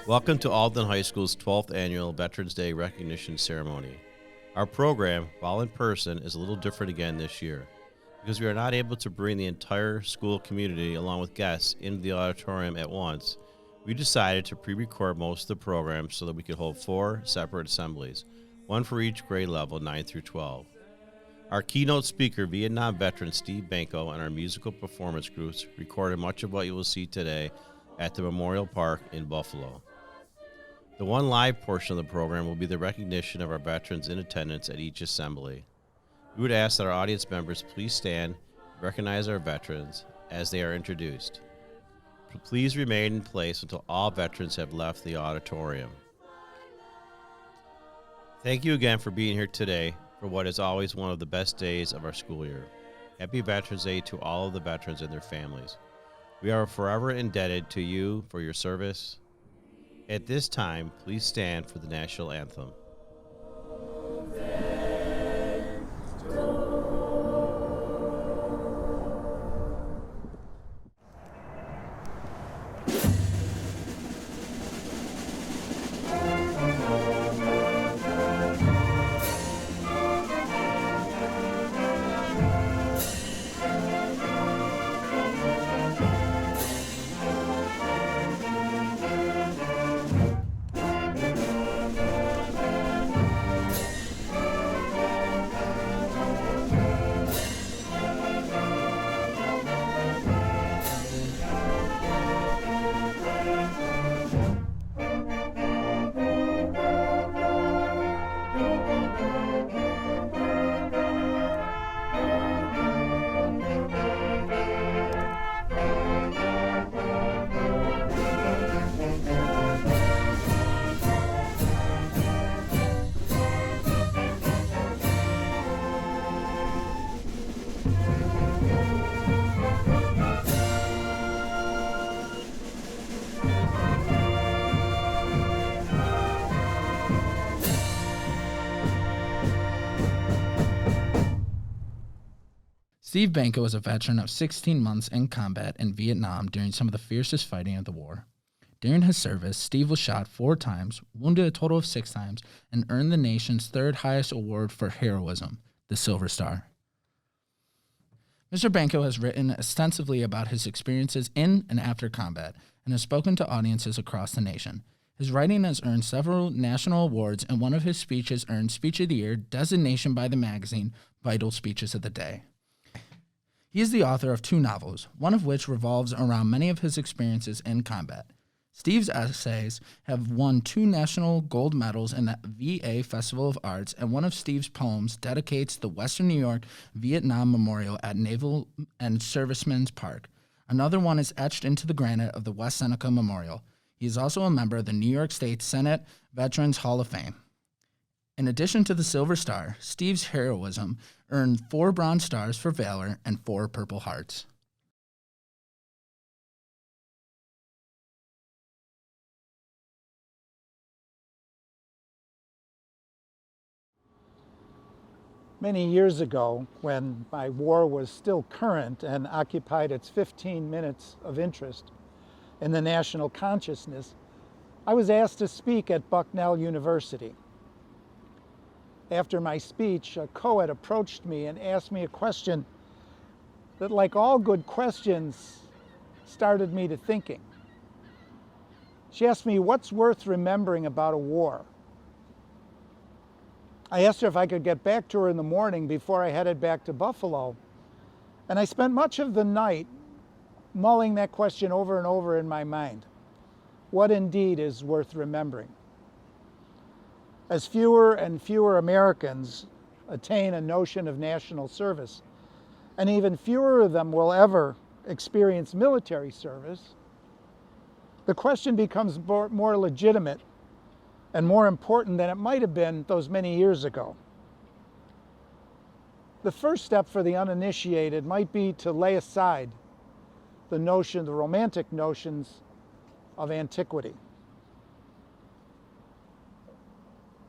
Welcome to Alden High School's 12th Annual Veterans Day Recognition Ceremony. Our program, while in person, is a little different again this year. Because we are not able to bring the entire school community along with guests into the auditorium at once, we decided to pre-record most of the program so that we could hold 4 separate assemblies, one for each grade level, 9 through 12. Our keynote speaker, Vietnam veteran Steve Banko, and our musical performance groups recorded much of what you will see today at the Memorial Park in Buffalo. The one live portion of the program will be the recognition of our veterans in attendance at each assembly. We would ask that our audience members please stand and recognize our veterans as they are introduced. Please remain in place until all veterans have left the auditorium. Thank you again for being here today for what is always one of the best days of our school year. Happy Veterans Day to all of the veterans and their families. We are forever indebted to you for your service. At this time, please stand for the National Anthem. Steve Banko is a veteran of 16 months in combat in Vietnam during some of the fiercest fighting of the war. During his service, Steve was shot 4 times, wounded a total of 6 times, and earned the nation's 3rd highest award for heroism, the Silver Star. Mr. Banko has written extensively about his experiences in and after combat and has spoken to audiences across the nation. His writing has earned several national awards, and one of his speeches earned Speech of the Year designation by the magazine Vital Speeches of the Day. He is the author of 2 novels, one of which revolves around many of his experiences in combat. Steve's essays have won 2 national gold medals in the VA Festival of Arts, and one of Steve's poems dedicates the Western New York Vietnam Memorial at Naval and Servicemen's Park. Another one is etched into the granite of the West Seneca Memorial. He is also a member of the New York State Senate Veterans Hall of Fame. In addition to the Silver Star, Steve's heroism earned 4 Bronze Stars for Valor and 4 Purple Hearts. Many years ago, when my war was still current and occupied its 15 minutes of interest in the national consciousness, I was asked to speak at Bucknell University. After my speech, a co-ed approached me and asked me a question that, like all good questions, started me to thinking. She asked me, what's worth remembering about a war? I asked her if I could get back to her in the morning before I headed back to Buffalo. And I spent much of the night mulling that question over and over in my mind. What indeed is worth remembering? As fewer and fewer Americans attain a notion of national service, and even fewer of them will ever experience military service, the question becomes more legitimate and more important than it might have been those many years ago. The first step for the uninitiated might be to lay aside the romantic notions of antiquity.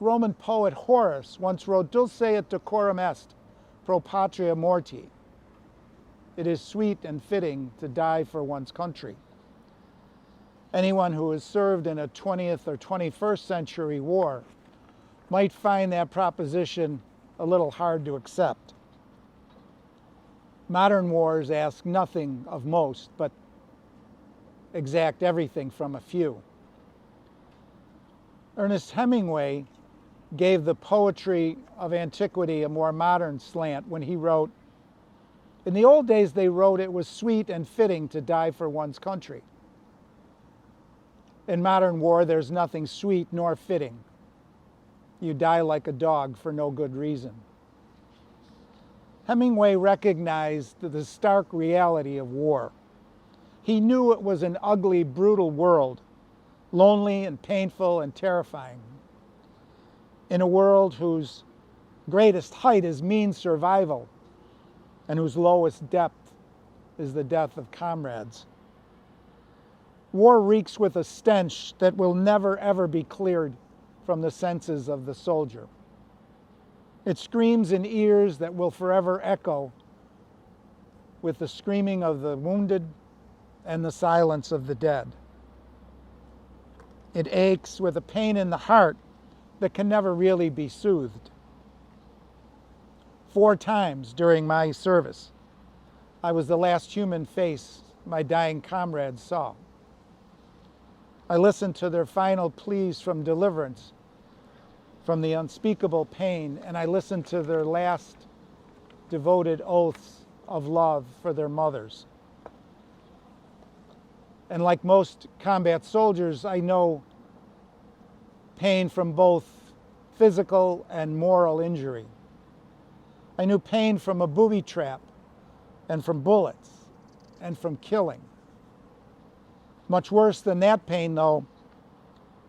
Roman poet Horace once wrote, "Dulce et decorum est, pro patria morti." It is sweet and fitting to die for one's country. Anyone who has served in a 20th or 21st century war might find that proposition a little hard to accept. Modern wars ask nothing of most, but exact everything from a few. Ernest Hemingway gave the poetry of antiquity a more modern slant when he wrote, "In the old days they wrote it was sweet and fitting to die for one's country. In modern war there's nothing sweet nor fitting. You die like a dog for no good reason." Hemingway recognized the stark reality of war. He knew it was an ugly, brutal world, lonely and painful and terrifying. In a world whose greatest height is mean survival and whose lowest depth is the death of comrades. War reeks with a stench that will never ever be cleared from the senses of the soldier. It screams in ears that will forever echo with the screaming of the wounded and the silence of the dead. It aches with a pain in the heart that can never really be soothed. 4 times during my service, I was the last human face my dying comrades saw. I listened to their final pleas from deliverance from the unspeakable pain, and I listened to their last devoted oaths of love for their mothers. And like most combat soldiers, I know pain from both physical and moral injury. I knew pain from a booby trap and from bullets and from killing. Much worse than that pain, though,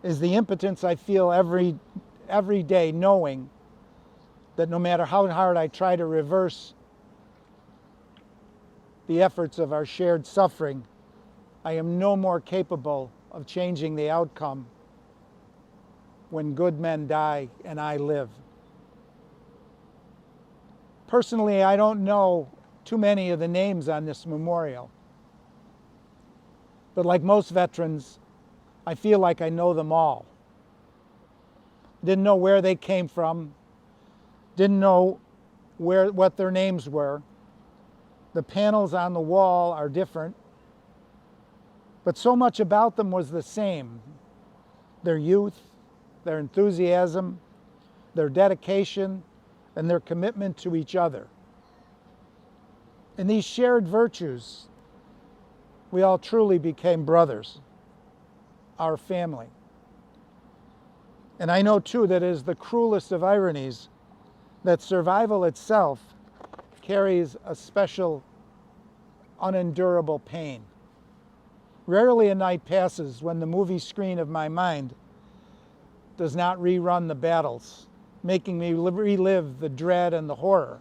is the impotence I feel every day knowing that no matter how hard I try to reverse the efforts of our shared suffering, I am no more capable of changing the outcome when good men die and I live. Personally, I don't know too many of the names on this memorial. But like most veterans, I feel like I know them all. Didn't know where they came from, didn't know what their names were. The panels on the wall are different, but so much about them was the same. Their youth, their enthusiasm, their dedication, and their commitment to each other. In these shared virtues, we all truly became brothers, our family. And I know too that it is the cruelest of ironies that survival itself carries a special, unendurable pain. Rarely a night passes when the movie screen of my mind does not rerun the battles, making me relive the dread and the horror.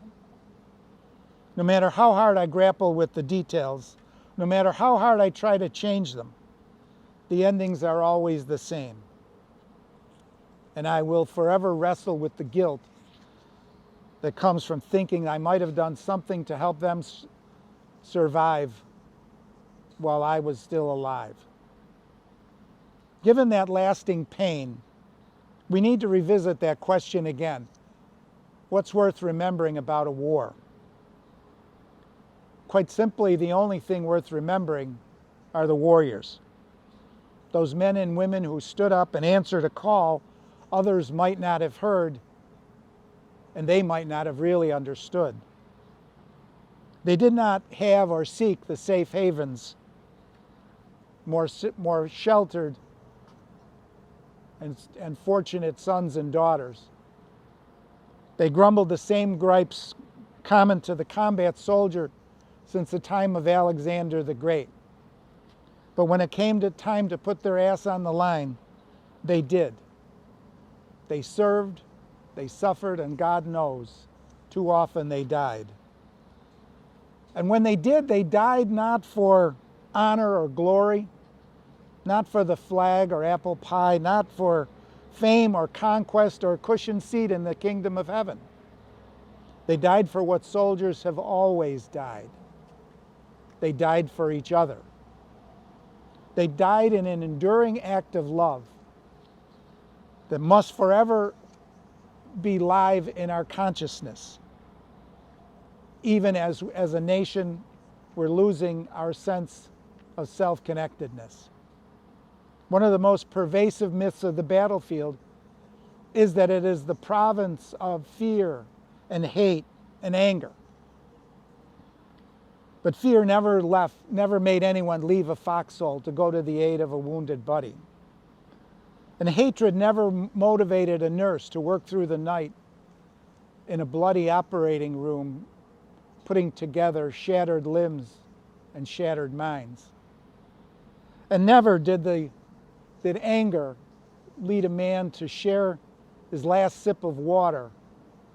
No matter how hard I grapple with the details, no matter how hard I try to change them, the endings are always the same. And I will forever wrestle with the guilt that comes from thinking I might have done something to help them survive while I was still alive. Given that lasting pain, we need to revisit that question again. What's worth remembering about a war? Quite simply, the only thing worth remembering are the warriors. Those men and women who stood up and answered a call others might not have heard, and they might not have really understood. They did not have or seek the safe havens, more sheltered and fortunate sons and daughters. They grumbled the same gripes common to the combat soldier since the time of Alexander the Great. But when it came to time to put their ass on the line, they did. They served, they suffered, and God knows, too often they died. And when they did, they died not for honor or glory, not for the flag or apple pie, not for fame or conquest or cushioned seat in the kingdom of heaven. They died for what soldiers have always died. They died for each other. They died in an enduring act of love that must forever be live in our consciousness. Even as a nation, we're losing our sense of self-connectedness. One of the most pervasive myths of the battlefield is that it is the province of fear and hate and anger. But fear never made anyone leave a foxhole to go to the aid of a wounded buddy. And hatred never motivated a nurse to work through the night in a bloody operating room, putting together shattered limbs and shattered minds. And never did anger lead a man to share his last sip of water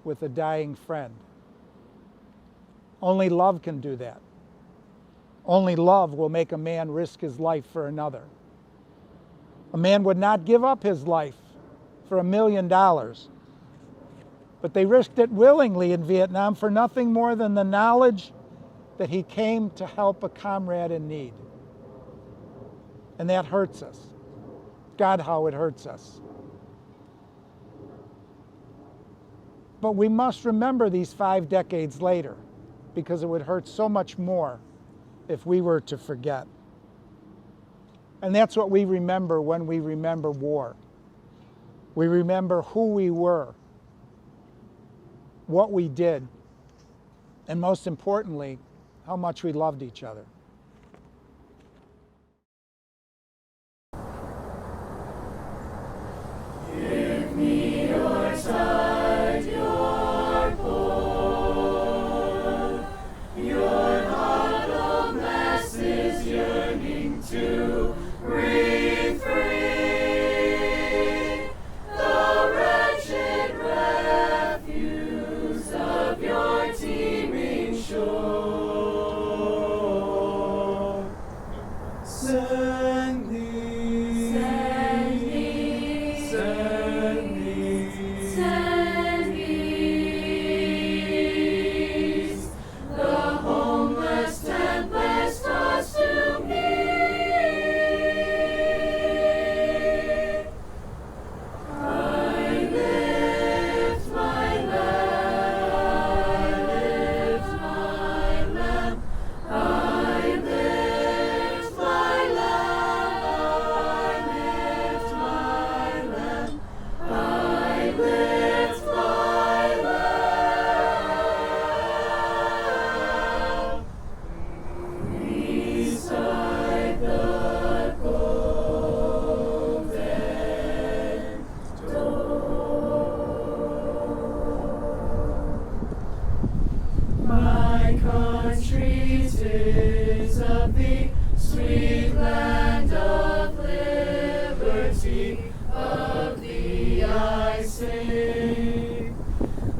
with a dying friend. Only love can do that. Only love will make a man risk his life for another. A man would not give up his life for $1 million, but they risked it willingly in Vietnam for nothing more than the knowledge that he came to help a comrade in need. And that hurts us. God, how it hurts us. But we must remember these 5 decades later, because it would hurt so much more if we were to forget. And that's what we remember when we remember war. We remember who we were, what we did, and most importantly, how much we loved each other. Give me your tide, your pour, your huddled masses yearning to breathe free, the wretched refuse of your teeming shore. Send me, send me, send me, send me, the homeless tempest tossed to me. I lift my lamp, I lift my lamp, I lift my lamp, beside the golden door. My country 'tis of thee, sweet land of liberty, of thee I sing.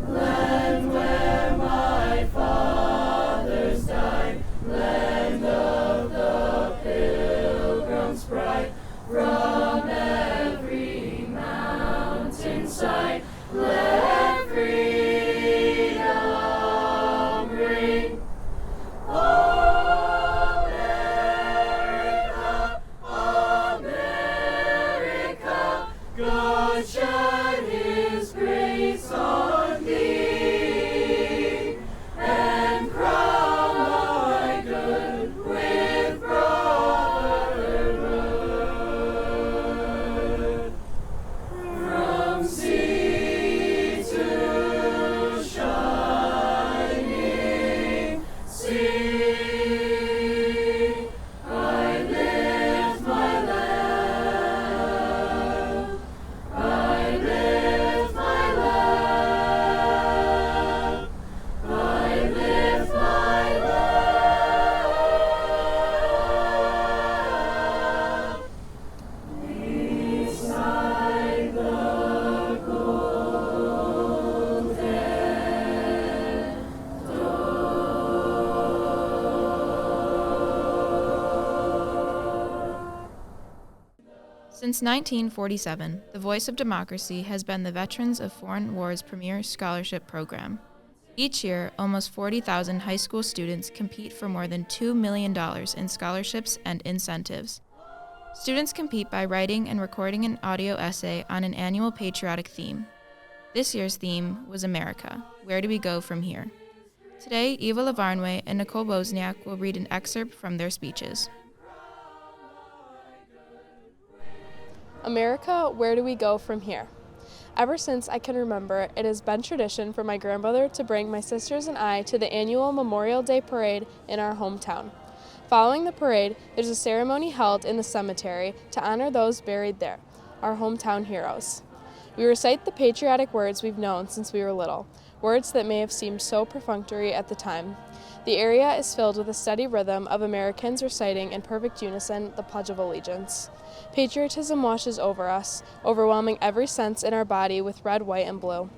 Land where my fathers died, land of the pilgrim's pride, from every mountainside, let freedom ring. America, America, God shed his grace on thee, and crown thy good with brotherhood. From sea to shining sea, I lift my lamp, I lift my lamp, I lift my lamp, beside the golden door. Since 1947, the Voice of Democracy has been the Veterans of Foreign Wars premier scholarship program. Each year, almost 40,000 high school students compete for more than $2 million in scholarships and incentives. Students compete by writing and recording an audio essay on an annual patriotic theme. This year's theme was America. Where do we go from here? Today, Eva Lavarnway and Nicole Wozniak will read an excerpt from their speeches. America, where do we go from here? Ever since I can remember, it has been tradition for my grandmother to bring my sisters and I to the annual Memorial Day parade in our hometown. Following the parade, there's a ceremony held in the cemetery to honor those buried there, our hometown heroes. We recite the patriotic words we've known since we were little, words that may have seemed so perfunctory at the time. The area is filled with a steady rhythm of Americans reciting in perfect unison the Pledge of Allegiance. Patriotism washes over us, overwhelming every sense in our body with red, white, and blue.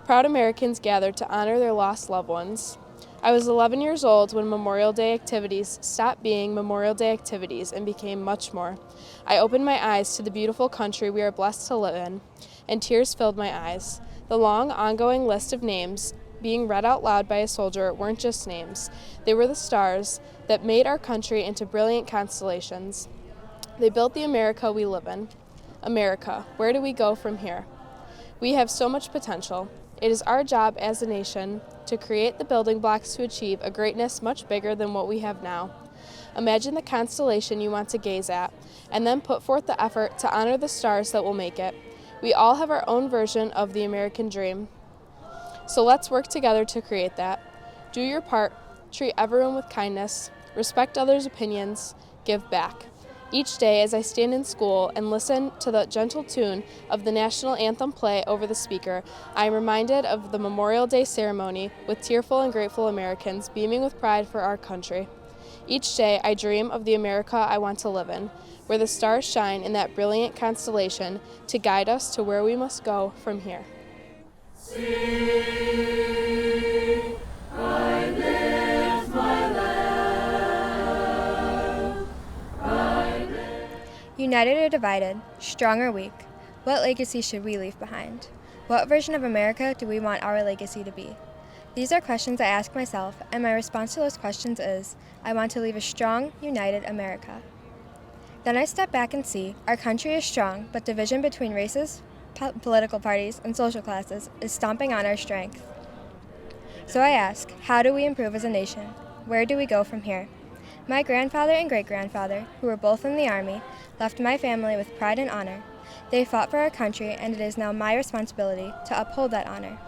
Proud Americans gathered to honor their lost loved ones. I was 11 years old when Memorial Day activities stopped being Memorial Day activities and became much more. I opened my eyes to the beautiful country we are blessed to live in, and tears filled my eyes. The long, ongoing list of names being read out loud by a soldier weren't just names. They were the stars that made our country into brilliant constellations. They built the America we live in. America, where do we go from here? We have so much potential. It is our job as a nation to create the building blocks to achieve a greatness much bigger than what we have now. Imagine the constellation you want to gaze at, and then put forth the effort to honor the stars that will make it. We all have our own version of the American dream. So let's work together to create that. Do your part, treat everyone with kindness, respect others' opinions, give back. Each day as I stand in school and listen to the gentle tune of the National Anthem play over the speaker, I am reminded of the Memorial Day ceremony with tearful and grateful Americans beaming with pride for our country. Each day I dream of the America I want to live in, where the stars shine in that brilliant constellation to guide us to where we must go from here. I lift my lamp. United or divided, strong or weak, what legacy should we leave behind? What version of America do we want our legacy to be? These are questions I ask myself, and my response to those questions is, I want to leave a strong, united America. Then I step back and see our country is strong, but division between races, political parties, and social classes is stomping on our strength. So I ask, how do we improve as a nation? Where do we go from here? My grandfather and great-grandfather, who were both in the Army, left my family with pride and honor. They fought for our country, and it is now my responsibility to uphold that honor.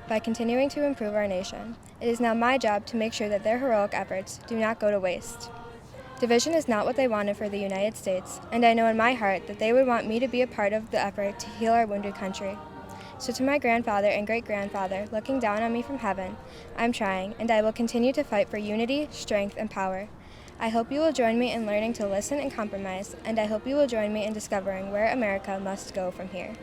By continuing to improve our nation, it is now my job to make sure that their heroic efforts do not go to waste. Division is not what they wanted for the United States, and I know in my heart that they would want me to be a part of the effort to heal our wounded country. So to my grandfather and great-grandfather looking down on me from heaven, I'm trying, and I will continue to fight for unity, strength, and power. I hope you will join me in learning to listen and compromise, and I hope you will join me in discovering where America must go from here.